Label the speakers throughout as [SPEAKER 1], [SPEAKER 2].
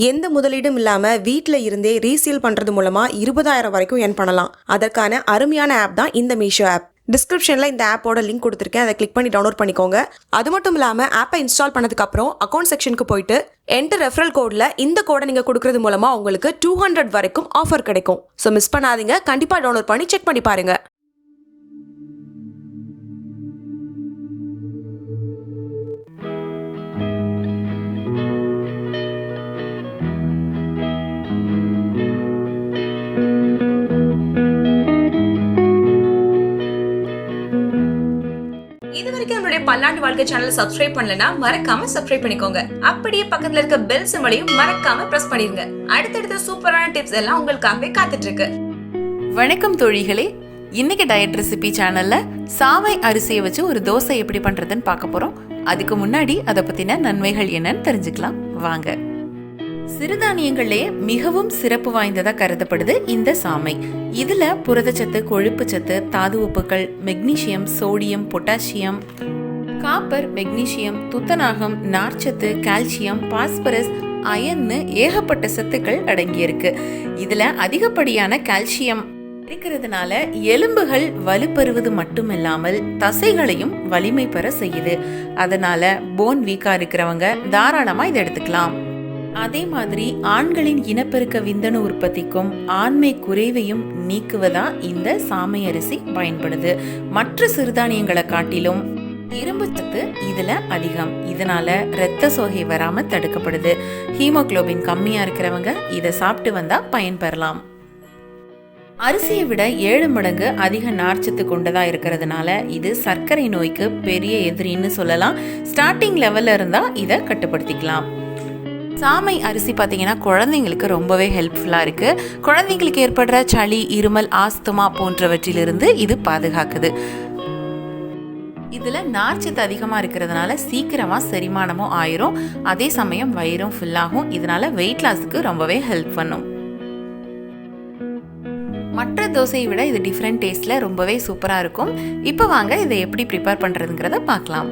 [SPEAKER 1] எந்த முதலீடும் இல்லாம வீட்ல இருந்தே ரீசேல் பண்றது மூலமா 20,000 வரைக்கும் earn பண்ணலாம். அதற்கான அருமையான ஆப் தான் இந்த மீஷோ ஆப். டிஸ்கிரிப்ஷன்ல இந்த ஆப்போட லிங்க் கொடுத்துருக்கேன். அதை கிளிக் பண்ணி டவுன்லோட் பண்ணிக்கோங்க. அது மட்டும் இல்லாம ஆப்பை இன்ஸ்டால் பண்ணதுக்கு அப்புறம் அக்கௌண்ட் செக்ஷனுக்கு போயிட்டு என்டர் ரெஃபரல் கோட்ல இந்த கோடை நீங்க கொடுக்கறது மூலமா உங்களுக்கு 200 வரைக்கும் ஆஃபர் கிடைக்கும். ஸோ மிஸ் பண்ணாதீங்க, கண்டிப்பா டவுன்லோட் பண்ணி செக் பண்ணி பாருங்க.
[SPEAKER 2] இதுவரைக்கும் நம்மளுடைய பல்லாண்டு வாழ்க்கை சேனலை சப்ஸ்கிரைப் பண்ணலனா மறக்காம சப்ஸ்கிரைப் பண்ணிக்கோங்க. அப்படியே பக்கத்துல இருக்க பெல் சிம்பலையும் மறக்காம பிரஸ் பண்ணிருங்க. அடுத்தடுத்த சூப்பரான டிப்ஸ் எல்லாம் உங்களுக்காகவே காத்துட்டு இருக்கு.
[SPEAKER 3] வணக்கம் தோழிகளே, இன்னைக்கு டயட் ரெசிபி சேனல்ல சாமை அரிசியை வச்சு ஒரு தோசை எப்படி பண்றதுன்னு பார்க்க போறோம். அதுக்கு முன்னாடி அதை பத்தின நன்மைகள் என்னன்னு தெரிஞ்சுக்கலாம் வாங்க. சிறுதானியங்களே மிகவும் சிறப்பு வாய்ந்ததா கருதப்படுது இந்த சாமை. இதுல புரதச்சத்து, கொழுப்புச்சத்து, தாது உப்புக்கள், magnesium, sodium, potassium, copper, magnesium, துத்தநாகம், நார்ச்சத்து, கால்சியம், பாஸ்பரஸ், அயன்னு ஏகப்பட்ட சத்துக்கள் அடங்கியிருக்கு. இதுல அதிகப்படியான கால்சியம் இருக்கிறதுனால எலும்புகள் வலுப்பெறுவது மட்டுமில்லாமல் தசைகளையும் வலிமை பெற செய்யுது. அதனால போன் வீக்கா இருக்கிறவங்க தாராளமா இதை எடுத்துக்கலாம். அதே மாதிரி ஆண்களின் இனப்பெருக்க விந்தணு உற்பத்திக்கும் ஆண்மை குறைவையும் நீக்குவதா இந்த சாமை அரிசி பயன்படுது. மற்ற சிறுதானியங்களை காட்டிலும் இரும்பு சத்து இதுல அதிகம். இதனால இரத்த சோகை வராம தடுக்கப்படுது. ஹீமோகுளோபின் கம்மியா இருக்கிறவங்க இதை சாப்பிட்டு வந்தா பயன்பெறலாம். அரிசியை விட 7 மடங்கு அதிக நார்ச்சத்து கொண்டதா இருக்கிறதுனால இது சர்க்கரை நோய்க்கு பெரிய எதிரின்னு சொல்லலாம். ஸ்டார்டிங் லெவல்ல இருந்தா இதை கட்டுப்படுத்திக்கலாம். சாமை அரிசி பார்த்தீங்கன்னா குழந்தைங்களுக்கு ரொம்பவே ஹெல்ப்ஃபுல்லாக இருக்குது. குழந்தைங்களுக்கு ஏற்படுற சளி, இருமல், ஆஸ்துமா போன்றவற்றிலிருந்து இது பாதுகாக்குது. இதில் நார்ச்சத்து அதிகமாக இருக்கிறதுனால சீக்கிரமாக செரிமானமும் ஆயிரும். அதே சமயம் வயிறும் ஃபுல்லாகும். இதனால வெயிட் லாஸுக்கு ரொம்பவே ஹெல்ப் பண்ணும். மற்ற தோசையை விட இது டிஃப்ரெண்ட் டேஸ்ட்டில் ரொம்பவே சூப்பராக இருக்கும். இப்போ வாங்க இதை எப்படி ப்ரிப்பேர் பண்ணுறதுங்கிறத பார்க்கலாம்.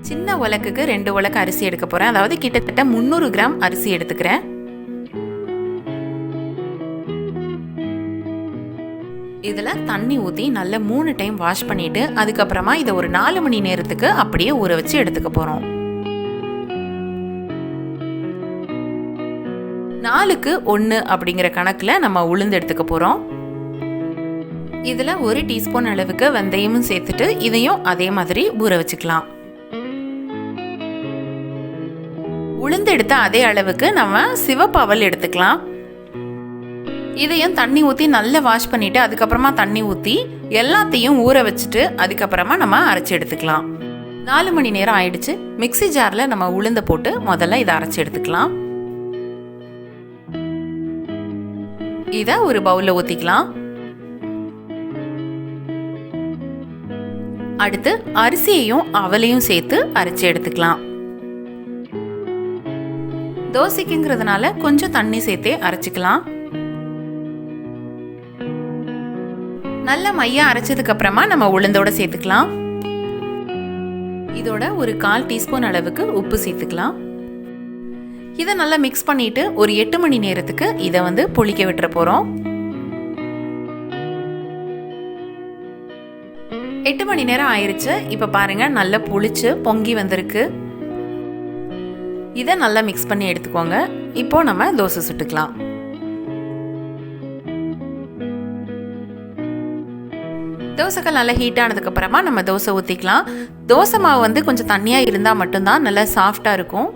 [SPEAKER 3] சின்ன உலக்குக்கு 2 உலக்கு அரிசி எடுக்க போறேன். அதாவது கிட்டத்தட்ட 300 கிராம் அரிசி எடுத்துக்கிறேன். இதுல தண்ணி ஊத்தி நல்லா 3 டைம் வாஷ் பண்ணிட்டு அதுக்கப்புறமா இதை ஒரு 4 மணி நேரத்துக்கு அப்படியே ஊற வச்சு எடுத்துக்க போறோம். 4க்கு 1 அப்படிங்கிற கணக்குல நம்ம உளுந்து எடுத்துக்க போறோம். இதுல 1 டீஸ்பூன் அளவுக்கு வெந்தயமும் சேர்த்துட்டு இதையும் அதே மாதிரி ஊற வச்சுக்கலாம். உளுந்து எடுத்த அதே அளவுக்கு நம்ம சிவப்பு அவல் எடுத்துக்கலாம். இதையும் தண்ணி ஊற்றி நல்லா வாஷ் பண்ணிட்டு அதுக்கப்புறமா தண்ணி ஊற்றி எல்லாத்தையும் ஊற வச்சுட்டு அதுக்கப்புறமா நம்ம அரைச்சி எடுத்துக்கலாம். 4 மணி நேரம் ஆயிடுச்சு. மிக்ஸி ஜாரில் நம்ம உளுந்த போட்டு முதல்ல இதை அரைச்சி எடுத்துக்கலாம். இதை ஒரு பவுலில் ஊற்றிக்கலாம். அடுத்து அரிசியையும் அவலையும் சேர்த்து அரைச்சி எடுத்துக்கலாம். தோசைக்குங்கிறதுனால கொஞ்சம் தண்ணி சேர்த்தே அரைச்சிக்கலாம். நல்ல மையா அரைச்சதுக்கு அப்புறமா நம்ம உளுந்தோட சேர்த்துக்கலாம். இதோட ஒரு 1/4 டீஸ்பூன் அளவுக்கு உப்பு சேர்த்துக்கலாம். இதை நல்லா மிக்ஸ் பண்ணிட்டு ஒரு 8 மணி நேரத்துக்கு இதை புளிக்க விட்டுற போறோம். 8 மணி நேரம் ஆயிருச்சு. இப்ப பாருங்க நல்லா புளிச்சு பொங்கி வந்திருக்கு. இதை நல்லா மிக்ஸ் பண்ணி எடுத்துக்கோங்க. இப்போ நம்ம தோசை சுட்டுக்கலாம். தோசைகள் நல்லா ஹீட் ஆனதுக்கு அப்புறமா நம்ம தோசை ஊற்றிக்கலாம். தோசை மாவு கொஞ்சம் தண்ணியா இருந்தா மட்டும்தான் நல்லா சாஃப்டா இருக்கும்.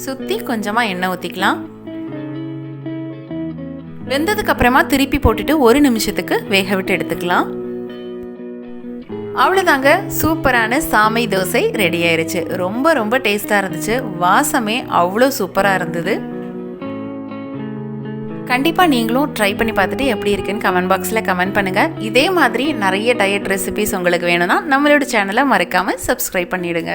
[SPEAKER 3] சுத்தி கொஞ்சமா எண்ணெய் ஊற்றிக்கலாம். வெந்ததுக்கு அப்புறமா திருப்பி போட்டுட்டு 1 நிமிஷத்துக்கு வேக விட்டு எடுத்துக்கலாம். அவ்வளோதாங்க, சூப்பரான சாமை தோசை ரெடி ஆயிருச்சு. ரொம்ப ரொம்ப டேஸ்டாக இருந்துச்சு. வாசமே அவ்வளோ சூப்பராக இருந்தது. கண்டிப்பாக நீங்களும் ட்ரை பண்ணி பார்த்துட்டு எப்படி இருக்குன்னு கமெண்ட் பாக்ஸில் கமெண்ட் பண்ணுங்கள். இதே மாதிரி நிறைய டயட் ரெசிபிஸ் உங்களுக்கு வேணும்னா நம்மளோட சேனலை மறக்காமல் சப்ஸ்கிரைப் பண்ணிவிடுங்க.